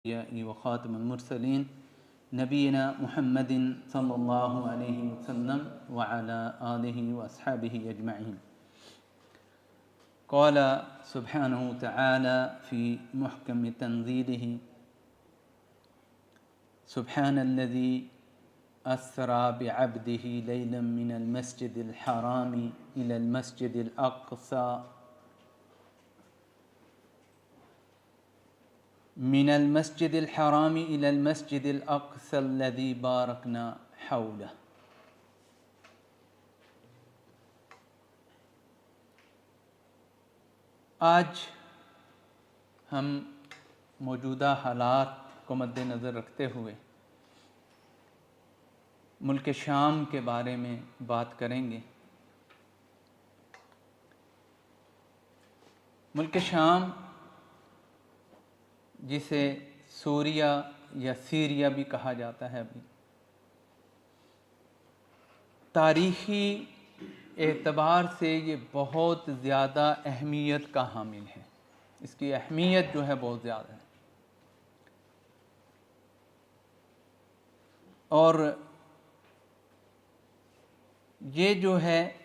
व ख़ातमुल मुरसलीन नबीना मुहम्मदिन सल्लल्लाहु अलैहि वसल्लम व अला आलिहि व अस्हाबिहि अजमईन। क़ाल सुब्हानहु तआला फ़ी मुहकम तंज़ीलिहि सुब्हानल्लज़ी अस्रा बिअब्दिहि लैलन मिनल मस्जिदिल हरामी इलल मस्जिदिल अक़सा मिनल मस्जिदिल हरामी इलल मस्जिदिल अक़सल्लज़ी बारकना हौलह। आज हम मौजूदा हालात को मद्देनज़र रखते हुए मुल्क शाम के बारे में बात करेंगे। मुल्क शाम, जिसे सूरिया या सीरिया भी कहा जाता है, अभी तारीख़ी एतबार से ये बहुत ज़्यादा अहमियत का हामिल है। इसकी अहमियत जो है बहुत ज़्यादा है। और ये जो है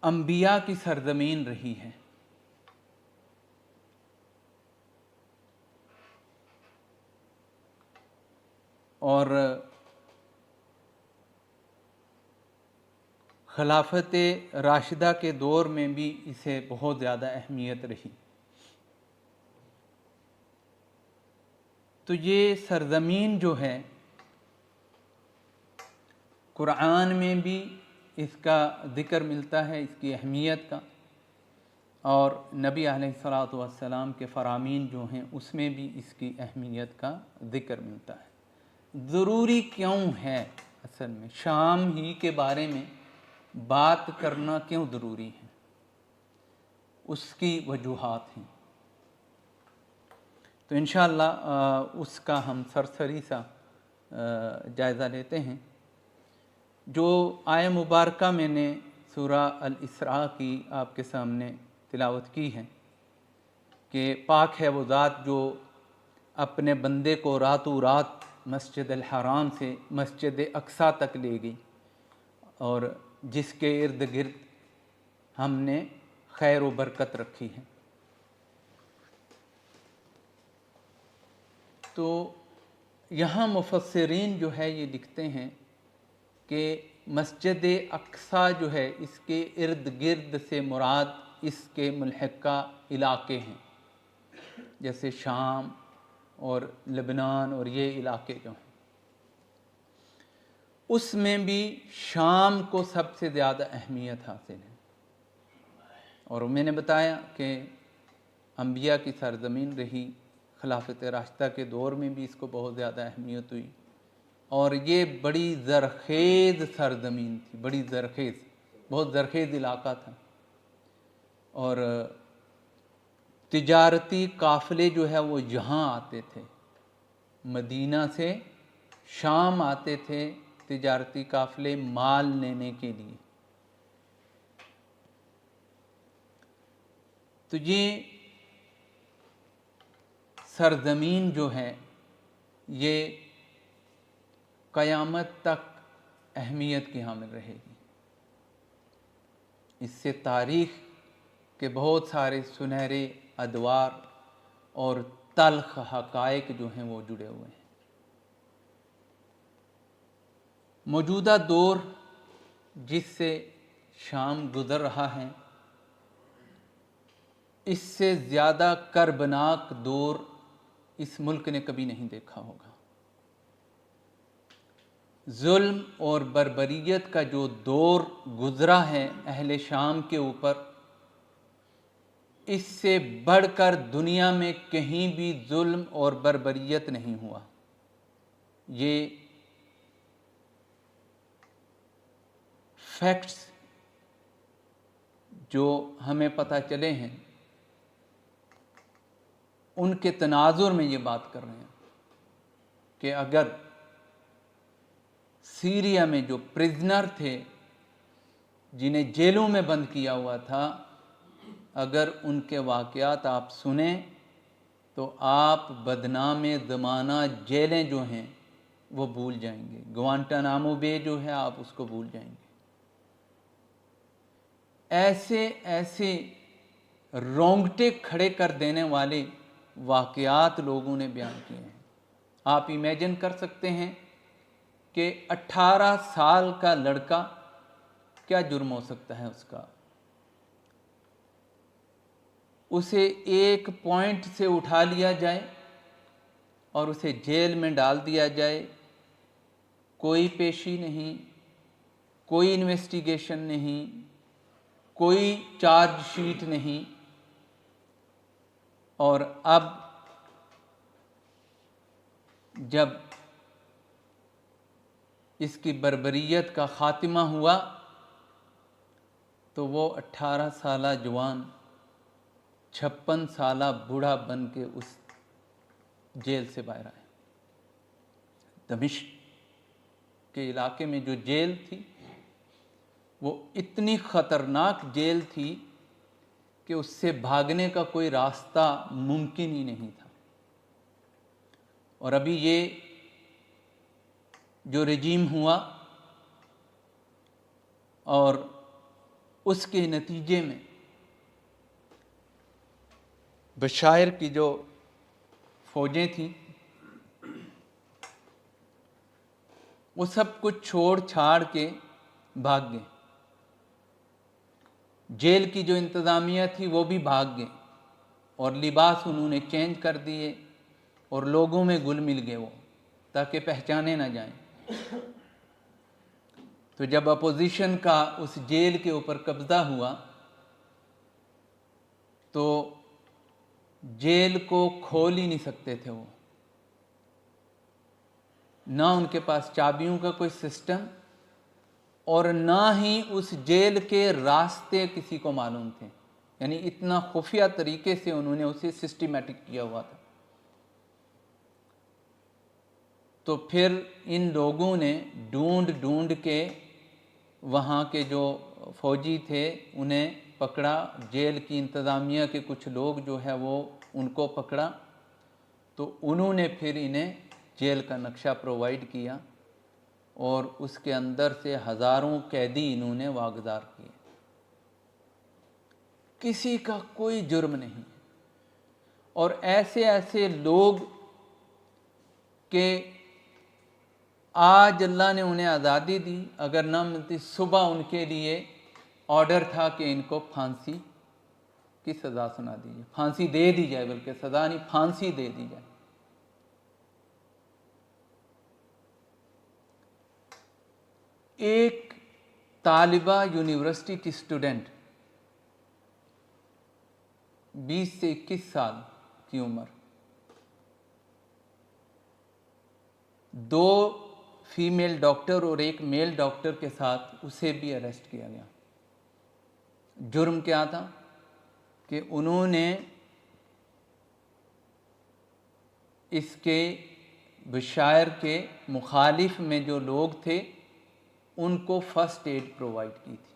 अंबिया की सरज़मीन रही है। और खिलाफत राशिदा के दौर में भी इसे बहुत ज़्यादा अहमियत रही। तो ये सरज़मीन जो है, कुरान में भी इसका ज़िक्र मिलता है, इसकी अहमियत का, और नबी अलैहिस्सलातु वस्सलाम के फ़रामीन जो हैं उसमें भी इसकी अहमियत का ज़िक्र मिलता है। ज़रूरी क्यों है, असल में शाम ही के बारे में बात करना क्यों ज़रूरी है, उसकी वजूहात हैं। तो इंशाअल्लाह उसका हम सरसरी सा जायज़ा लेते हैं। जो आय मुबारका मैंने सूरा अल इसरा की आपके सामने तिलावत की है कि पाक है वो ज़ात जो अपने बंदे को रातों रात मस्जिद अल हराम से मस्जिद अक्सा तक ले गई, और जिसके इर्द गिर्द हमने खैर व बरकत रखी है। तो यहाँ मुफस्सिरीन जो है ये लिखते हैं कि मस्जिद अक्सा जो है, इसके इर्द गिर्द से मुराद इसके मुल्हिका इलाके हैं, जैसे शाम और लेबनान और ये इलाके जो हैं, उसमें भी शाम को सबसे ज़्यादा अहमियत हासिल है। और मैंने बताया कि अंबिया की सरज़मीन रही, खिलाफत राशिदा के दौर में भी इसको बहुत ज़्यादा अहमियत हुई, और ये बड़ी ज़रख़ेज़ सरज़मीन थी, बड़ी ज़रख़ेज़, बहुत ज़रख़ेज़ इलाका था। और तिजारती काफ़िले जो है वो यहाँ आते थे, मदीना से शाम आते थे तिजारती काफ़िले माल लेने के लिए। तो ये सरज़मीन जो है ये क़यामत तक अहमियत की हामिल रहेगी। इससे तारीख़ के बहुत सारे सुनहरे अदवार और तल्ख़ हक़ाइक़ जो हैं वो जुड़े हुए हैं। मौजूदा दौर जिससे शाम गुज़र रहा है, इससे ज़्यादा कर्बनाक दौर इस मुल्क ने कभी नहीं देखा होगा। जुल्म और बर्बरियत का जो दौर गुज़रा है अहले शाम के ऊपर, इससे बढ़कर दुनिया में कहीं भी जुल्म और बर्बरियत नहीं हुआ। ये फैक्ट्स जो हमें पता चले हैं, उनके तनाजुर में ये बात कर रहे हैं कि अगर सीरिया में जो प्रिजनर थे जिन्हें जेलों में बंद किया हुआ था, अगर उनके वाक़यात आप सुने तो आप बदनामे ज़माना जेलें जो हैं वो भूल जाएंगे। ग्वांटानामो बे जो है आप उसको भूल जाएंगे। ऐसे ऐसे रोंगटे खड़े कर देने वाले वाक़यात लोगों ने बयान किए हैं। आप इमेजिन कर सकते हैं कि 18 साल का लड़का, क्या जुर्म हो सकता है उसका? उसे एक पॉइंट से उठा लिया जाए और उसे जेल में डाल दिया जाए, कोई पेशी नहीं, कोई इन्वेस्टिगेशन नहीं, कोई चार्जशीट नहीं, और अब जब इसकी बर्बरियत का खात्मा हुआ तो वो 18 साला जवान 56 साला बूढ़ा बन के उस जेल से बाहर आए। दमिश्क के इलाके में जो जेल थी वो इतनी ख़तरनाक जेल थी कि उससे भागने का कोई रास्ता मुमकिन ही नहीं था। और अभी ये जो रजीम हुआ और उसके नतीजे में बशायर की जो फ़ौजें थीं वो सब कुछ छोड़ छाड़ के भाग गए। जेल की जो इंतज़ामिया थी वो भी भाग गए और लिबास उन्होंने चेंज कर दिए और लोगों में घुल मिल गए वो, ताकि पहचाने ना जाएं। तो जब अपोजिशन का उस जेल के ऊपर कब्ज़ा हुआ तो जेल को खोल ही नहीं सकते थे वो, ना उनके पास चाबियों का कोई सिस्टम और ना ही उस जेल के रास्ते किसी को मालूम थे। यानी इतना खुफिया तरीके से उन्होंने उसे सिस्टमैटिक किया हुआ था। तो फिर इन लोगों ने ढूंढ ढूंढ के वहाँ के जो फौजी थे उन्हें पकड़ा, जेल की इंतज़ामिया के कुछ लोग जो है वो उनको पकड़ा, तो उन्होंने फिर इन्हें जेल का नक्शा प्रोवाइड किया और उसके अंदर से हज़ारों कैदी इन्होंने वागज़ार किए। किसी का कोई जुर्म नहीं। और ऐसे ऐसे लोग के आज अल्लाह ने उन्हें आज़ादी दी, अगर ना मिलती सुबह उनके लिए ऑर्डर था कि इनको फांसी की सज़ा सुना दी जाए, फांसी दे दी जाए, बल्कि सज़ा नहीं फांसी दे दी जाए। एक तालिबा यूनिवर्सिटी की स्टूडेंट 20 से 21 साल की उम्र, 2 फीमेल डॉक्टर और 1 मेल डॉक्टर के साथ उसे भी अरेस्ट किया गया। जुर्म क्या था कि उन्होंने इसके बशायर के मुखालिफ में जो लोग थे उनको फर्स्ट एड प्रोवाइड की थी।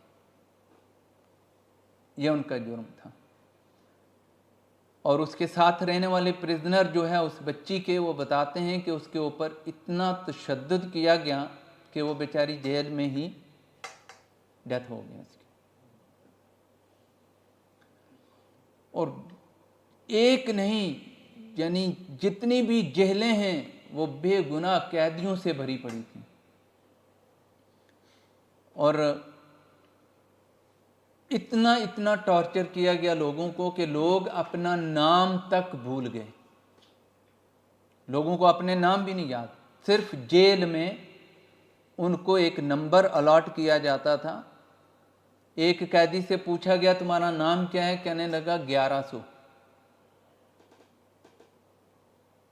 यह उनका जुर्म था। और उसके साथ रहने वाले प्रिजनर जो है उस बच्ची के, वो बताते हैं कि उसके ऊपर इतना तशद्दुद किया गया कि वो बेचारी जेल में ही डेथ हो गई उसकी। और एक नहीं, यानी जितनी भी जेलें हैं वो बेगुनाह कैदियों से भरी पड़ी थी। और इतना इतना टॉर्चर किया गया लोगों को कि लोग अपना नाम तक भूल गए। लोगों को अपने नाम भी नहीं याद। सिर्फ जेल में उनको एक नंबर अलॉट किया जाता था। एक कैदी से पूछा गया तुम्हारा नाम क्या है, कहने लगा 1100।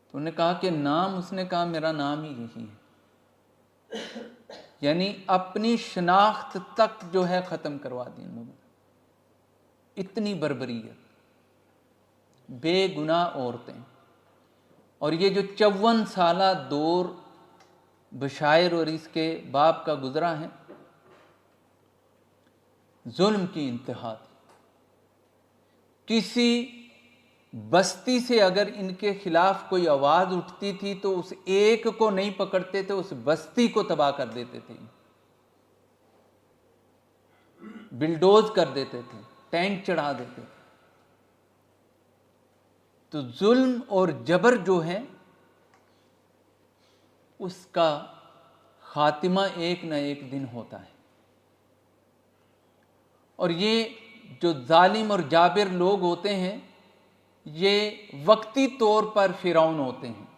तो उन्होंने कहा कि नाम, उसने कहा मेरा नाम ही यही है। यानी अपनी शनाख्त तक जो है ख़त्म करवा दी इन लोगों ने। इतनी बर्बरियत, बेगुनाह औरतें। और ये जो 54 साला दौर बशायर और इसके बाप का गुजरा है, जुल्म की इंतहा थी। किसी बस्ती से अगर इनके खिलाफ कोई आवाज़ उठती थी तो उस एक को नहीं पकड़ते थे, उस बस्ती को तबाह कर देते थे, बिल्डोज कर देते थे, टैंक चढ़ा देते थे। तो जुल्म और जबर जो है उसका खातिमा एक न एक दिन होता है। और ये जो जालिम और जाबिर लोग होते हैं ये वक्ती तौर पर फिरौन होते हैं,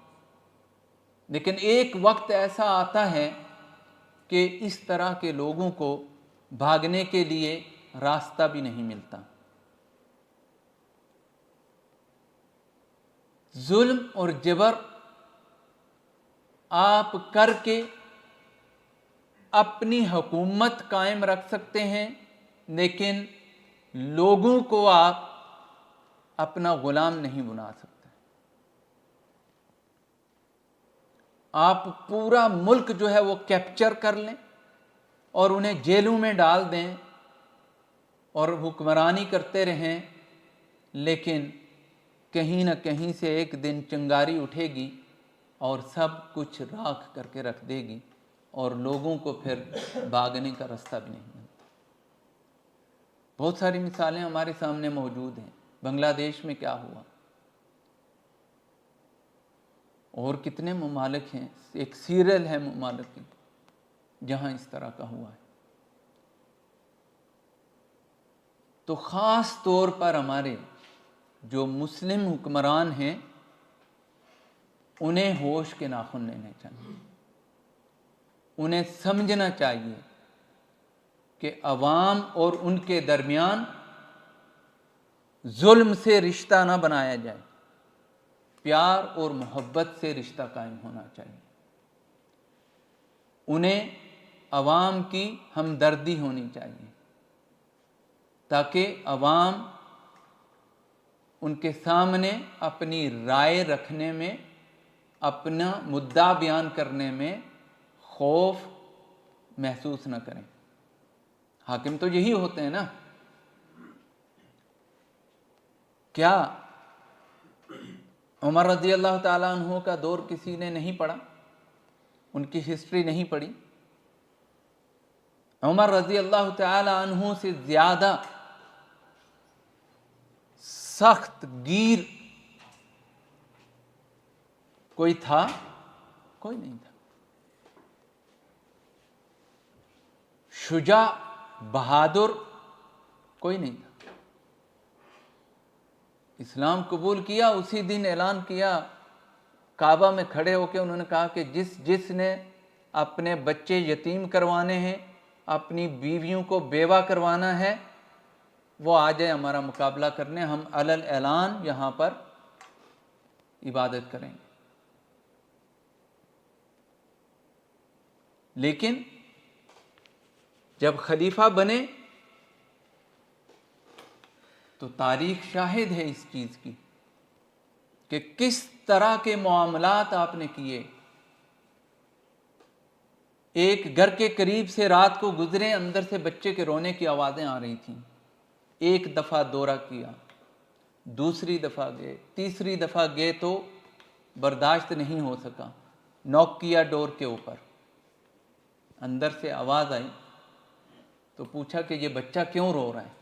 लेकिन एक वक्त ऐसा आता है कि इस तरह के लोगों को भागने के लिए रास्ता भी नहीं मिलता। जुल्म और जबर आप करके अपनी हुकूमत कायम रख सकते हैं, लेकिन लोगों को आप अपना गुलाम नहीं बना सकते। आप पूरा मुल्क जो है वो कैप्चर कर लें और उन्हें जेलों में डाल दें और हुक्मरानी करते रहें, लेकिन कहीं ना कहीं से एक दिन चिंगारी उठेगी और सब कुछ राख करके रख देगी और लोगों को फिर भागने का रास्ता भी नहीं मिलता। बहुत सारी मिसालें हमारे सामने मौजूद हैं। बांग्लादेश में क्या हुआ और कितने ममालिक हैं, एक सीरियल है ममालिक की जहाँ इस तरह का हुआ है। तो ख़ास तौर पर हमारे जो मुस्लिम हुक्मरान हैं उन्हें होश के नाखून लेने चाहिए। उन्हें समझना चाहिए कि अवाम और उनके दरमियान जुल्म से रिश्ता ना बनाया जाए, प्यार और मोहब्बत से रिश्ता कायम होना चाहिए। उन्हें अवाम की हमदर्दी होनी चाहिए ताकि अवाम उनके सामने अपनी राय रखने में, अपना मुद्दा बयान करने में खौफ महसूस न करें। हाकिम तो यही होते हैं ना। क्या उमर रज़ी अल्लाह ताला अन्हु का दौर किसी ने नहीं पढ़ा, उनकी हिस्ट्री नहीं पढ़ी? उमर रज़ी अल्लाह ताला अन्हु से ज़्यादा सख्त गिर कोई था? कोई नहीं था। शुजा बहादुर कोई नहीं था। इस्लाम कबूल किया, उसी दिन ऐलान किया, काबा में खड़े होकर उन्होंने कहा कि जिसने अपने बच्चे यतीम करवाने हैं, अपनी बीवियों को बेवा करवाना है, वो आ जाए हमारा मुकाबला करने, हम अलल ऐलान यहाँ पर इबादत करेंगे। लेकिन जब खलीफा बने तो तारीख शाहिद है इस चीज़ की कि किस तरह के मामलात आपने किए। एक घर के करीब से रात को गुजरे, अंदर से बच्चे के रोने की आवाज़ें आ रही थीं। एक दफ़ा दौरा किया, दूसरी दफ़ा गए, तीसरी दफ़ा गए तो बर्दाश्त नहीं हो सका, नॉक किया डोर के ऊपर। अंदर से आवाज़ आई तो पूछा कि ये बच्चा क्यों रो रहा है?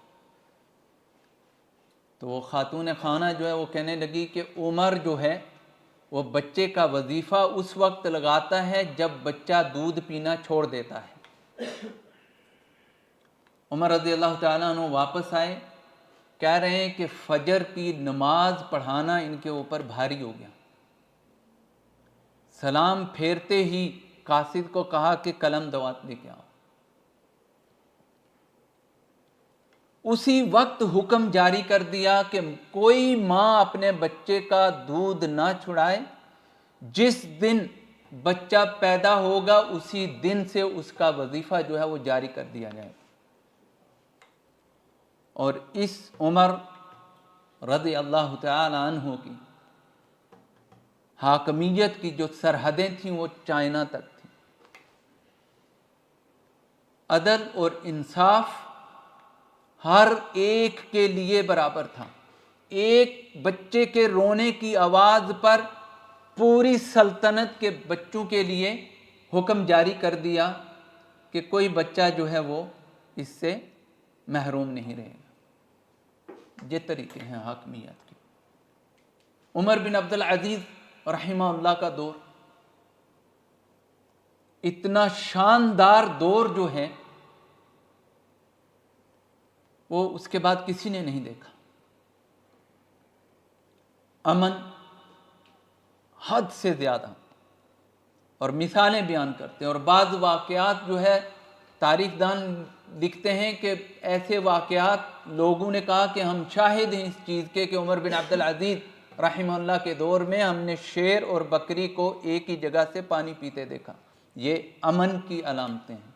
तो वो खातून खाना जो है वो कहने लगी कि उमर जो है वो बच्चे का वजीफ़ा उस वक्त लगाता है जब बच्चा दूध पीना छोड़ देता है। उमर रज़ी अल्लाह ताला अन्हु वापस आए, कह रहे हैं कि फजर की नमाज पढ़ाना इनके ऊपर भारी हो गया। सलाम फेरते ही कासिद को कहा कि कलम दवात लेके आओ। उसी वक्त हुक्म जारी कर दिया कि कोई माँ अपने बच्चे का दूध ना छुड़ाए, जिस दिन बच्चा पैदा होगा उसी दिन से उसका वजीफा जो है वो जारी कर दिया जाए। और इस उमर रज़ी अल्लाह तआला अन्हु की हाकमियत की जो सरहदें थीं वो चाइना तक थी। अदल और इंसाफ हर एक के लिए बराबर था। एक बच्चे के रोने की आवाज़ पर पूरी सल्तनत के बच्चों के लिए हुक्म जारी कर दिया कि कोई बच्चा जो है वो इससे महरूम नहीं रहेगा। ये तरीके हैं हाकमियत के। उमर बिन अब्दुल अजीज़ रहमहुल्लाह का दौर इतना शानदार दौर जो है वो उसके बाद किसी ने नहीं देखा। अमन हद से ज़्यादा, और मिसालें बयान करते हैं। और बाज़ वाक़यात जो है तारीख़दान लिखते हैं कि ऐसे वाक़यात लोगों ने कहा कि हम शाहिद हैं इस चीज़ के कि उमर बिन अब्दुल अजीज़ रहमहुल्लाह के दौर में हमने शेर और बकरी को एक ही जगह से पानी पीते देखा। ये अमन की अलामतें हैं।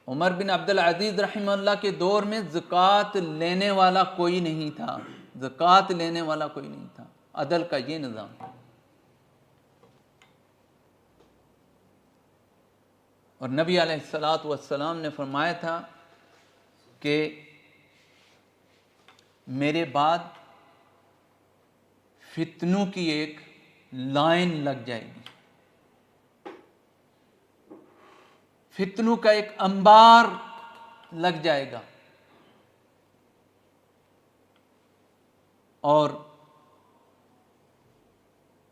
उमर बिन अब्दुल अजीज़ रहमहुल्लाह के दौर में ज़कात लेने वाला कोई नहीं था, ज़कात लेने वाला कोई नहीं था। अदल का ये निज़ाम था। और नबी अलैहिस्सलातु वस्सलाम ने फरमाया था कि मेरे बाद फितनों की एक लाइन लग जाएगी, फितनों का एक अंबार लग जाएगा, और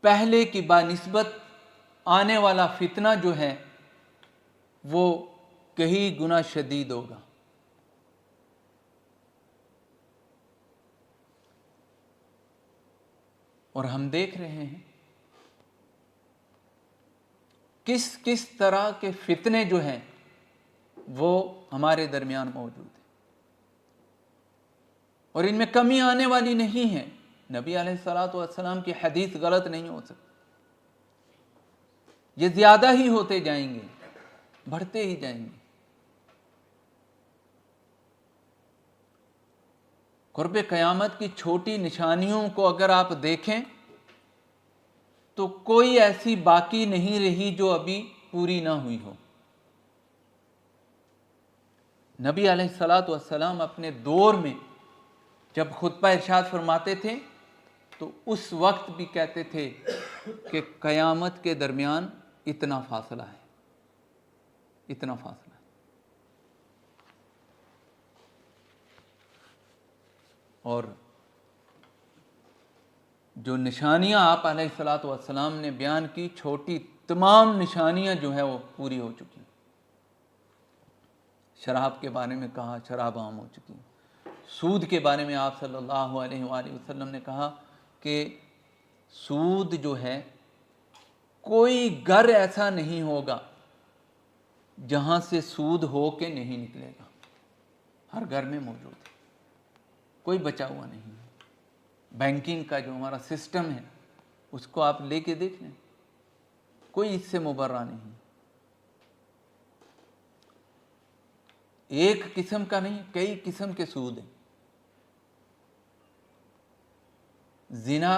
पहले की बानिस्बत आने वाला फितना जो है वो कई गुना शदीद होगा। और हम देख रहे हैं किस किस तरह के फितने जो हैं वो हमारे दरमियान मौजूद हैं, और इनमें कमी आने वाली नहीं है। नबी अलैहिस्सलातु वस्सलाम की हदीस गलत नहीं हो सकती। ये ज़्यादा ही होते जाएंगे, बढ़ते ही जाएंगे। क़ुर्ब क़यामत की छोटी निशानियों को अगर आप देखें तो कोई ऐसी बाकी नहीं रही जो अभी पूरी ना हुई हो। नबी अलैहिस्सलातु वस्सलाम अपने दौर में जब खुतबा इरशाद फरमाते थे तो उस वक्त भी कहते थे कि क़यामत के दरमियान इतना फासला है, इतना फासला है। और जो निशानियां आप अलैहिस्सलातु वस्सलाम ने बयान की, छोटी तमाम निशानियां जो है वो पूरी हो चुकी। शराब के बारे में कहा, शराब आम हो चुकी। सूद के बारे में आप सल्लल्लाहु अलैहि वसल्लम ने कहा कि सूद जो है, कोई घर ऐसा नहीं होगा जहां से सूद हो के नहीं निकलेगा, हर घर में मौजूद है, कोई बचा हुआ नहीं है। बैंकिंग का जो हमारा सिस्टम है उसको आप लेके देख लें, कोई इससे मुबर्रा नहीं। एक किस्म का नहीं, कई किस्म के सूद हैं। जिना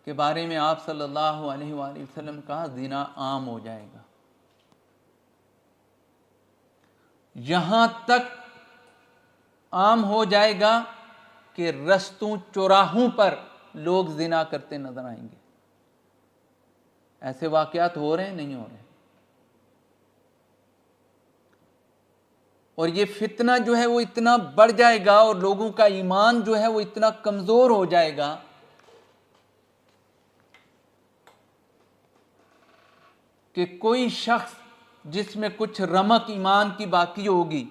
के बारे में आप सल्लल्लाहु अलैहि वसल्लम ने कहा जिना आम हो जाएगा, यहां तक आम हो जाएगा कि रस्तों चौराहों पर लोग जिना करते नजर आएंगे। ऐसे वाकयात हो रहे हैं, नहीं हो रहे। और ये फितना जो है वो इतना बढ़ जाएगा और लोगों का ईमान जो है वो इतना कमजोर हो जाएगा कि कोई शख्स जिसमें कुछ रमक ईमान की बाकी होगी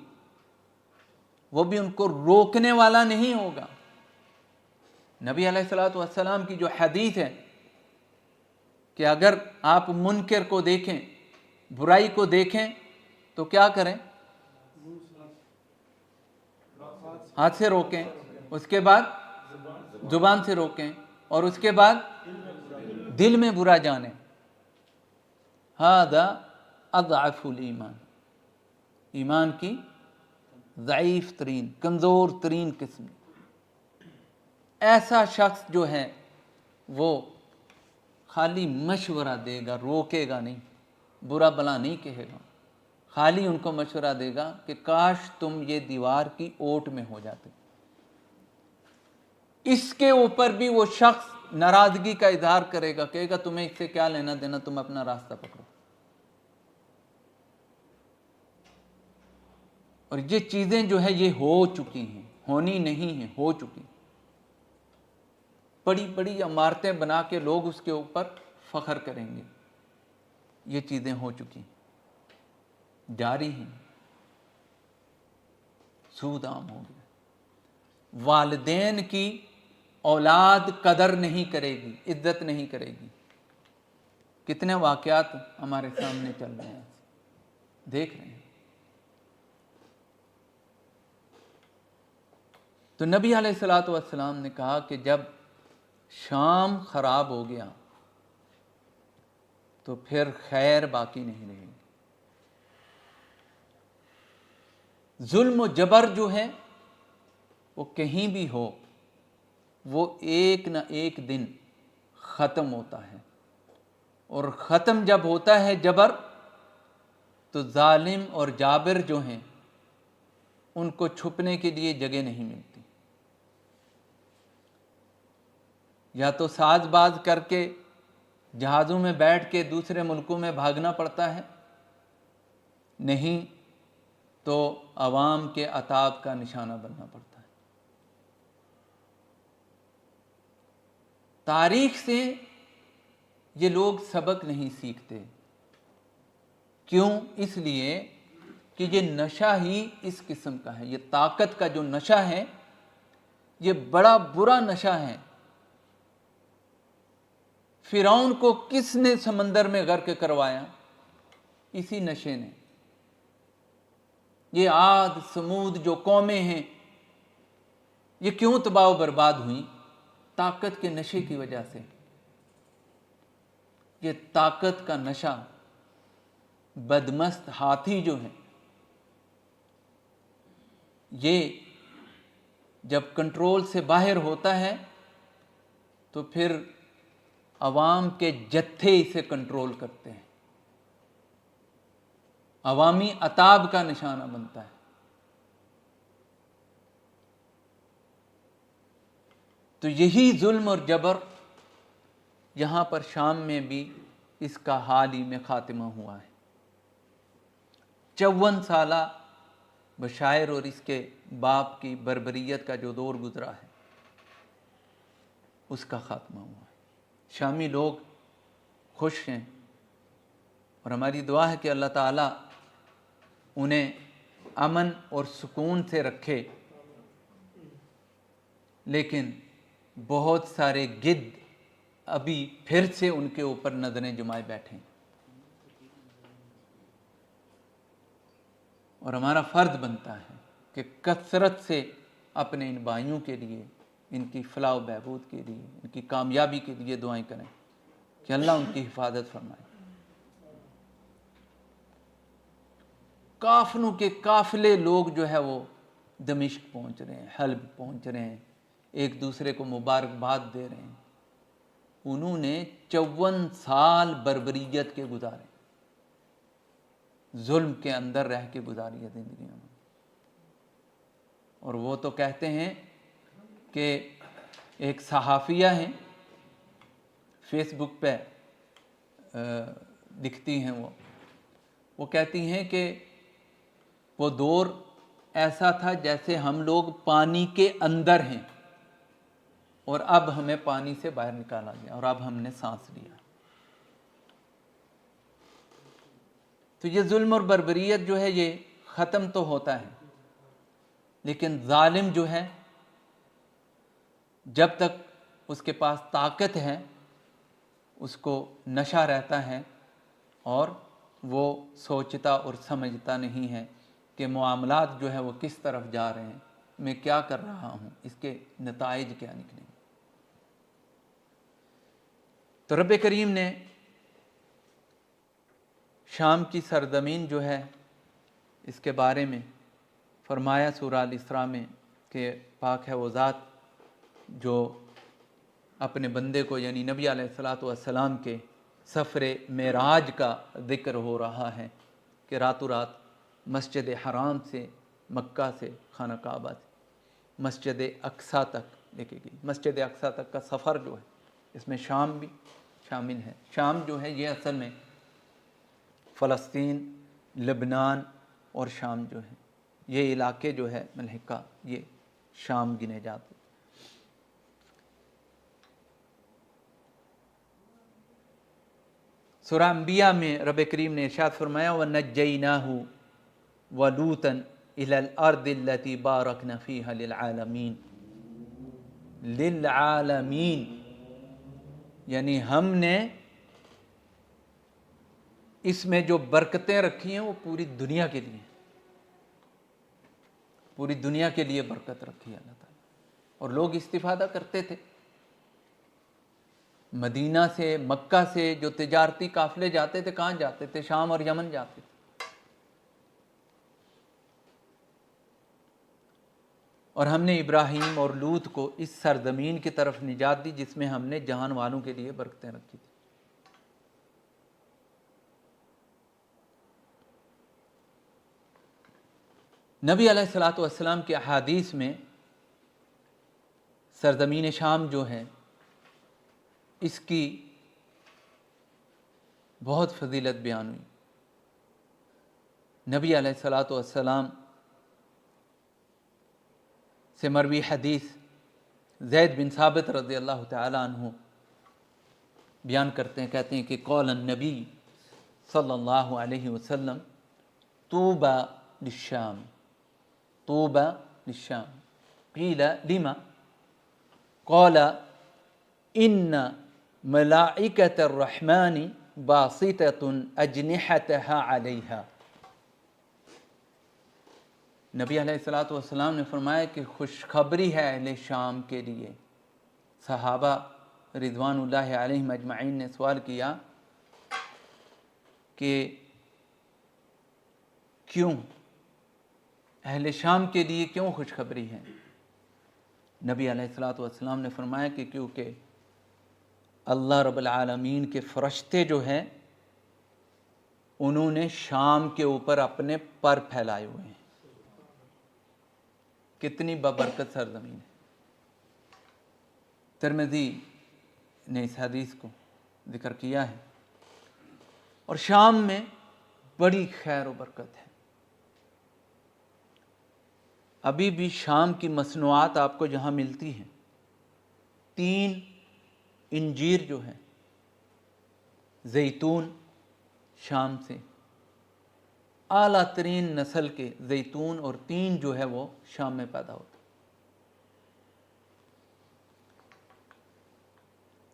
वो भी उनको रोकने वाला नहीं होगा। नबी अलैहिस्सलातु वस्सलाम की जो हदीस है कि अगर आप मुनकर को देखें, बुराई को देखें तो क्या करें, हाथ से रोकें, उसके बाद जुबान से रोकें, और उसके बाद दिल में बुरा जाने। हादा अज़अफुल ईमान, ईमान की ज़ईफ़ तरीन, कमज़ोर तरीन किस्म। ऐसा शख्स जो है वो खाली मशवरा देगा, रोकेगा नहीं, बुरा भला नहीं कहेगा, खाली उनको मशवरा देगा कि काश तुम ये दीवार की ओट में हो जाते। इसके ऊपर भी वो शख्स नाराजगी का इजहार करेगा, कहेगा तुम्हें इससे क्या लेना देना, तुम अपना रास्ता पकड़ो। और ये चीजें जो है ये हो चुकी हैं, होनी नहीं है, हो चुकी। बड़ी बड़ी इमारतें बना के लोग उसके ऊपर फख्र करेंगे। ये चीजें हो चुकी, जारी हैं। सूद आम हो गया। वालिदैन की औलाद कदर नहीं करेगी, इज्जत नहीं करेगी। कितने वाकयात हमारे सामने चल रहे हैं, देख रहे हैं। तो नबी अलैहिस्सलातु वस्सलाम ने कहा कि जब शाम खराब हो गया तो फिर खैर बाकी नहीं रहेगी। जुल्म और जबर जो है वो कहीं भी हो, वो एक न एक दिन ख़त्म होता है। और ख़त्म जब होता है जबर, तो जालिम और जाबिर जो हैं उनको छुपने के लिए जगह नहीं मिलती। या तो साजबाज करके जहाज़ों में बैठ के दूसरे मुल्कों में भागना पड़ता है, नहीं तो अवाम के अताब का निशाना बनना पड़ता है। तारीख से ये लोग सबक नहीं सीखते। क्यों? इसलिए कि ये नशा ही इस किस्म का है। ये ताकत का जो नशा है ये बड़ा बुरा नशा है। फिरौन को किसने समंदर में गर्क करवाया? इसी नशे ने। ये आद समूद जो कौमें हैं ये क्यों तबाह बर्बाद हुई? ताकत के नशे की वजह से। ये ताकत का नशा, बदमस्त हाथी जो है, ये जब कंट्रोल से बाहर होता है तो फिर अवाम के जत्थे इसे कंट्रोल करते हैं, अवामी अताब का निशाना बनता है। तो यही जुल्म और जबर यहाँ पर शाम में भी इसका हाल ही में खात्मा हुआ है। 54 साला बशायर और इसके बाप की बर्बरियत का जो दौर गुजरा है उसका खात्मा हुआ है। शामी लोग खुश हैं और हमारी दुआ है कि अल्लाह ताला उन्हें अमन और सुकून से रखे। लेकिन बहुत सारे गिद्ध अभी फिर से उनके ऊपर नजरें जमाए बैठे और हमारा फ़र्ज बनता है कि कसरत से अपने इन भाइयों के लिए, इनकी फलाह व बहबूद के लिए, इनकी कामयाबी के लिए दुआएं करें कि अल्लाह उनकी हिफाजत फरमाए। काफिलों के काफिले लोग जो है वो दमिश्क पहुंच रहे हैं, हल्ब पहुंच रहे हैं, एक दूसरे को मुबारकबाद दे रहे हैं। उन्होंने 54 साल बर्बरियत के गुजारे, जुल्म के अंदर रह के गुजारी है जिंदगी में। और वो तो कहते हैं कि एक सहाफ़िया हैं, फेसबुक पे दिखती हैं, वो कहती हैं कि वो दौर ऐसा था जैसे हम लोग पानी के अंदर हैं और अब हमें पानी से बाहर निकाला गया और अब हमने सांस लिया। तो ये जुल्म और बर्बरियत जो है ये ख़त्म तो होता है, लेकिन जालिम जो है जब तक उसके पास ताकत है उसको नशा रहता है और वो सोचता और समझता नहीं है कि मामलात जो है वो किस तरफ जा रहे हैं, मैं क्या कर रहा हूँ, इसके नताइज क्या निकलेंगे। तो रब करीम ने शाम की सरजमीन जो है इसके बारे में फरमाया सूरह अल इसरा में कि पाक है वो ज़ात जो अपने बंदे को, यानी नबी अलैहिस्सलातु वस्सलाम के सफ़र मेराज का ज़िक्र हो रहा है कि रातों रात मस्जिद हराम से, मक्का से, खाना काबा से मस्जिद अक्सा तक लेके गई। मस्जिद अक्सा तक का सफ़र जो है इसमें शाम भी शामिल है। शाम जो है ये असल में फ़लस्तीन, लेबनान और शाम जो है ये इलाके जो है मलहिका ये शाम गिने जाते। सूरह अंबिया में रब करीम ने इरशाद फरमाया व नज्जैनाहु व लूतन इलल अर्दिल्लती बारकना फीहा लिल आलमीन, यानी हमने इसमें जो बरकतें रखी हैं वो पूरी दुनिया के लिए, पूरी दुनिया के लिए बरकत रखी है अल्लाह ताला। और लोग इस्तिफादा करते थे। मदीना से, मक्का से जो तिजारती काफिले जाते थे, कहाँ जाते थे? शाम और यमन जाते थे। और हमने इब्राहीम और लूत को इस सरजमीन की तरफ निजात दी जिसमें हमने जहान वालों के लिए बरकतें रखी थी। नबी अलैहिस्सलातु वस्सलाम के अहादीस में सरजमीन शाम जो है इसकी बहुत फजीलत बयान हुई। नबी अलैहिस्सलातु वस्सलाम से मरवी हदीस ज़ैद बिन साबित रज़ियल्लाहु तआला अन्हु बयान करते हैं, कहते हैं कि क़ौल नबी सल्लल्लाहु अलैहि वसल्लम तूबा लिश्शाम, तूबा लिश्शाम, क़ील लिमा, क़ाल इन्न मलाइकतर रहमानी बासिततुन अजनिहतहा अलैहा। नबी अलैहिस्सलातु वस्सलाम ने फरमाया कि खुशखबरी है अहले शाम के लिए। सहाबा रिज़वानुल्लाहि अलैहिम अजमईन ने सवाल किया कि क्यों, अहले शाम के लिए क्यों खुशखबरी है? नबी अलैहिस्सलातु वस्सलाम ने फरमाया कि क्योंकि अल्लाह रब्बुल आलमीन के फ़रिश्ते जो हैं उन्होंने शाम के ऊपर अपने पर फैलाए हुए हैं। कितनी बबरकत सरजमीन है। तिरमिज़ी ने इस हदीस को जिक्र किया है। और शाम में बड़ी खैर व बरकत है। अभी भी शाम की मसनूआत आपको जहाँ मिलती हैं, 3 इंजीर जो है, ज़ैतून शाम से, आला तरीन नस्ल के ज़ैतून और 3 जो है वो शाम में पैदा होता।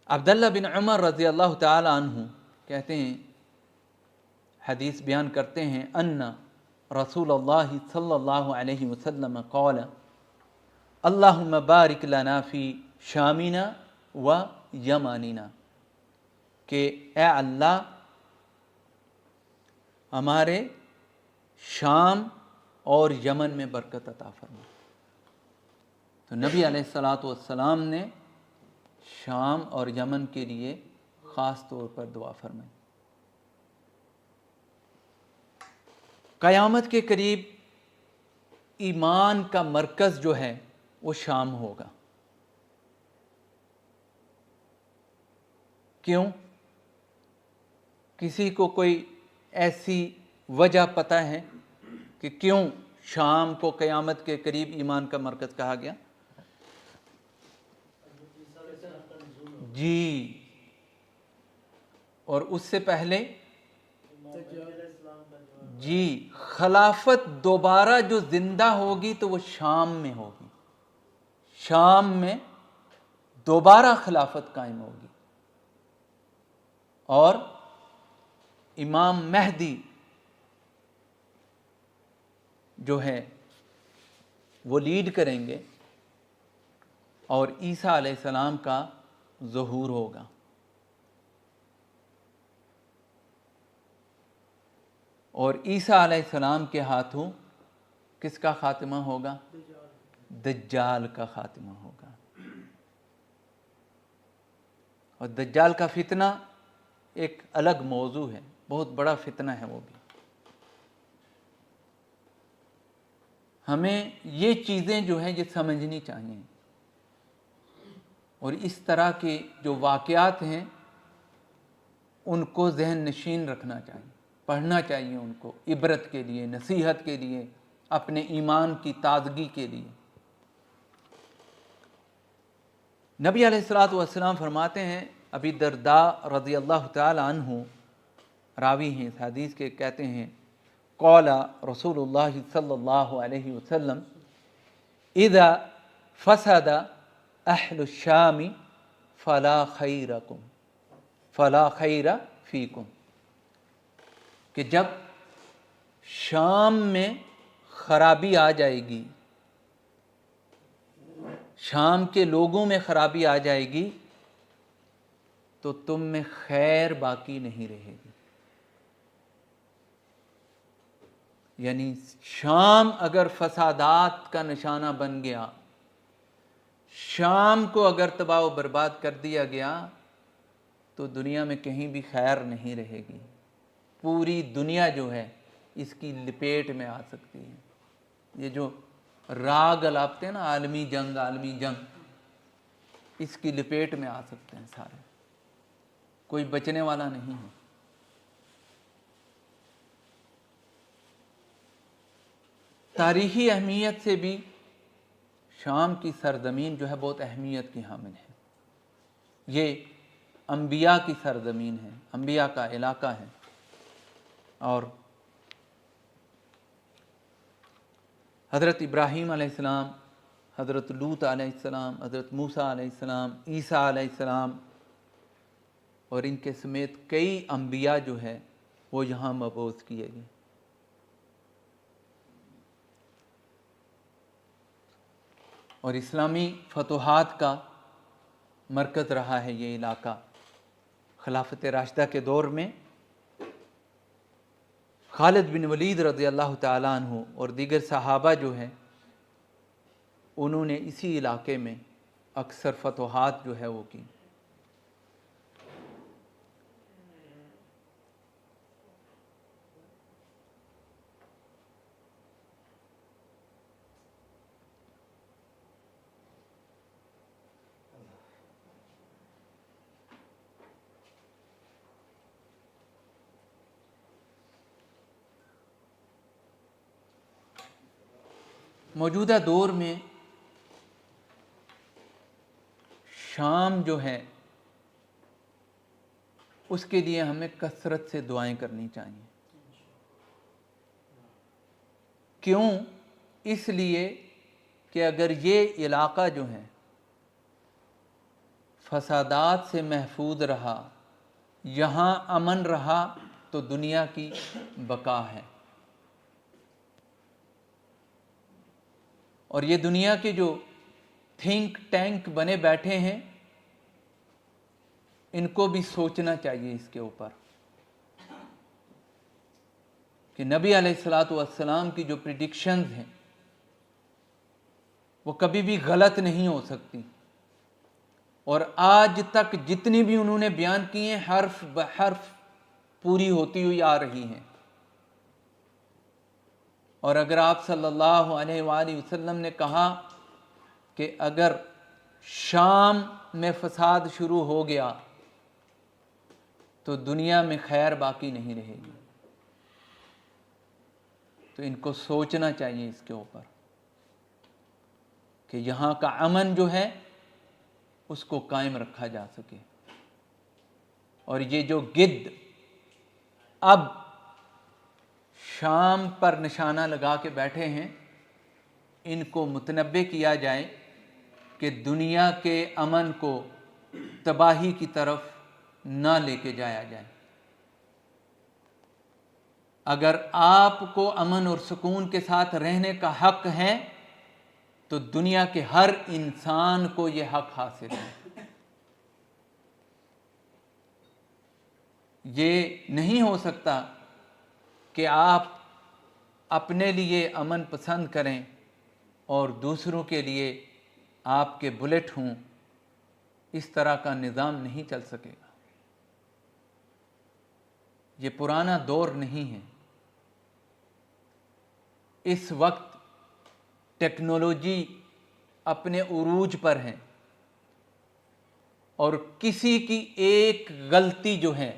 अब्दुल्लाह बिन उमर रज़ियल्लाहु तआला अन्हु कहते हैं, हदीस बयान करते हैं, अन्ना रसूलुल्लाह सल्लल्लाहु अलैहि वसल्लम क़ाल अल्लाहुम्मा बारिक लना फ़ी शामिना व यमानिना, कि ए अल्लाह हमारे शाम और यमन में बरकत अता फरमा। तो नबी अलैहिस्सलातु वस्सलाम ने शाम और यमन के लिए ख़ास तौर पर दुआ फरमाई। क़यामत के करीब ईमान का मरकज़ जो है वो शाम होगा। क्यों? किसी को कोई ऐसी वजह पता है कि क्यों शाम को क़यामत के करीब ईमान का मरकज़ कहा गया? जी, और उससे पहले जी खिलाफत दोबारा जो जिंदा होगी तो वो शाम में होगी। शाम में दोबारा खिलाफत कायम होगी और इमाम महदी जो है वो लीड करेंगे और ईसा अलैहिस्सलाम का ज़हूर होगा। और ईसा अलैहिस्सलाम के हाथों किसका खात्मा होगा? दज्जाल का खात्मा होगा। और दज्जाल का फितना एक अलग मौजू है, बहुत बड़ा फितना है वो भी। हमें ये चीज़ें जो हैं ये समझनी चाहिए और इस तरह के जो वाक़यात हैं उनको ज़हन नशीन रखना चाहिए, पढ़ना चाहिए उनको, इबरत के लिए, नसीहत के लिए, अपने ईमान की ताज़गी के लिए। नबी अलैहिस्सलातु वस्सलाम फरमाते हैं, अबी दरदा रज़ी अल्लाह तआला अन्हु रावी हैं इस हदीस के, कहते हैं क़ौला रसूलुल्लाह सल्लल्लाहु अलैहि वसल्लम इज़ा फ़सद अहलुश शामी फ़ला खैरा फ़ीकुम, कि जब शाम में ख़राबी आ जाएगी, शाम के लोगों में ख़राबी आ जाएगी, तो तुम में खैर बाकी नहीं रहेगी। यानी शाम अगर फसादात का निशाना बन गया, शाम को अगर तबाह व बर्बाद कर दिया गया, तो दुनिया में कहीं भी खैर नहीं रहेगी। पूरी दुनिया जो है इसकी लपेट में आ सकती है। ये जो राग अलापते हैं ना, आलमी जंग, इसकी लपेट में आ सकते हैं सारे, कोई बचने वाला नहीं है। तारीख़ी अहमियत से भी शाम की सरज़मीन जो है बहुत अहमियत की हामिल है। ये अंबिया की सरज़मीन है, अंबिया का इलाका है। और हज़रत इब्राहीम अलैहिस्सलाम, हज़रत लूत अलैहिस्सलाम, हज़रत मूसा अलैहिस्सलाम, ईसा अलैहिस्सलाम और इनके समेत कई अंबिया जो है वो यहाँ मबऊस किए गए। और इस्लामी फतूहात का मरकज़ रहा है ये इलाका। खिलाफत राशिदा के दौर में खालिद बिन वलीद रज़ी अल्लाह तआला अन्हु और दीगर सहाबा जो हैं उन्होंने इसी इलाके में अक्सर फतूहात जो है वो की। मौजूदा दौर में शाम जो है उसके लिए हमें कसरत से दुआएं करनी चाहिए। क्यों? इसलिए कि अगर ये इलाका जो है फसादात से महफूज रहा, यहाँ अमन रहा, तो दुनिया की बका है। और ये दुनिया के जो थिंक टैंक बने बैठे हैं इनको भी सोचना चाहिए इसके ऊपर कि नबी अलैहिस्सलातु वस्सलाम की जो प्रिडिक्शंस हैं वो कभी भी गलत नहीं हो सकती। और आज तक जितनी भी उन्होंने बयान की हैं हर्फ ब हर्फ पूरी होती हुई आ रही हैं। और अगर आप सल्लल्लाहु अलैहि वसल्लम ने कहा कि अगर शाम में फसाद शुरू हो गया तो दुनिया में खैर बाकी नहीं रहेगी, तो इनको सोचना चाहिए इसके ऊपर कि यहाँ का अमन जो है उसको कायम रखा जा सके। और ये जो गिद्ध अब शाम पर निशाना लगा के बैठे हैं इनको मुतनब्बे किया जाए कि दुनिया के अमन को तबाही की तरफ ना लेके जाया जाए। अगर आपको अमन और सुकून के साथ रहने का हक है तो दुनिया के हर इंसान को ये हक हासिल है। ये नहीं हो सकता कि आप अपने लिए अमन पसंद करें और दूसरों के लिए आपके बुलेट हों। इस तरह का निज़ाम नहीं चल सकेगा। ये पुराना दौर नहीं है। इस वक्त टेक्नोलॉजी अपने उरूज पर है और किसी की एक गलती जो है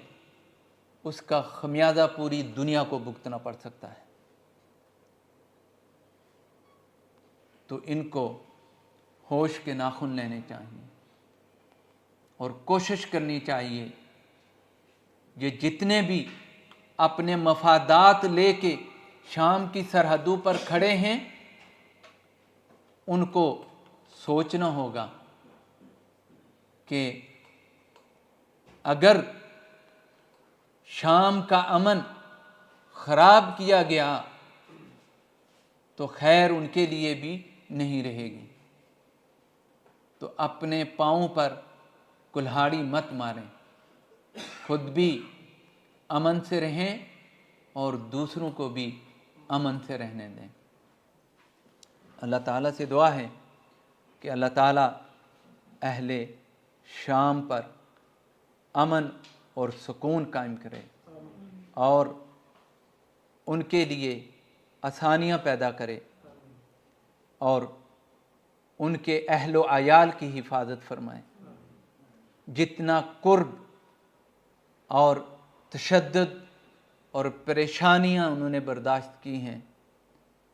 उसका खमियाजा पूरी दुनिया को भुगतना पड़ सकता है। तो इनको होश के नाखून लेने चाहिए और कोशिश करनी चाहिए ये जितने भी अपने मफादात लेके शाम की सरहदों पर खड़े हैं उनको सोचना होगा कि अगर शाम का अमन ख़राब किया गया तो खैर उनके लिए भी नहीं रहेगी। तो अपने पाँव पर कुल्हाड़ी मत मारें, खुद भी अमन से रहें और दूसरों को भी अमन से रहने दें। अल्लाह ताला से दुआ है कि अल्लाह ताला अहले शाम पर अमन और सुकून कायम करे और उनके लिए आसानियाँ पैदा करे और उनके अहलो आयाल की हिफाजत फरमाए। जितना कुर्ब और तशद्दुद और परेशानियाँ उन्होंने बर्दाश्त की हैं,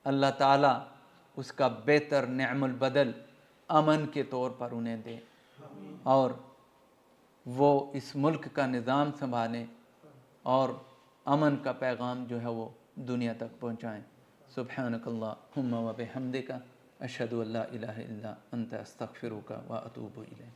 अल्लाह ताला उसका बेहतर नेअमुल बदल अमन के तौर पर उन्हें दे और वो इस मुल्क का निज़ाम संभालें और अमन का पैगाम जो है वो दुनिया तक पहुँचाएँ। सुब्हानकल्लाहुम्मा व बिहम्दिका अशहदु अल्ला इलाहा इल्ला अंता अस्तगफिरुका व अतूबु इलैक।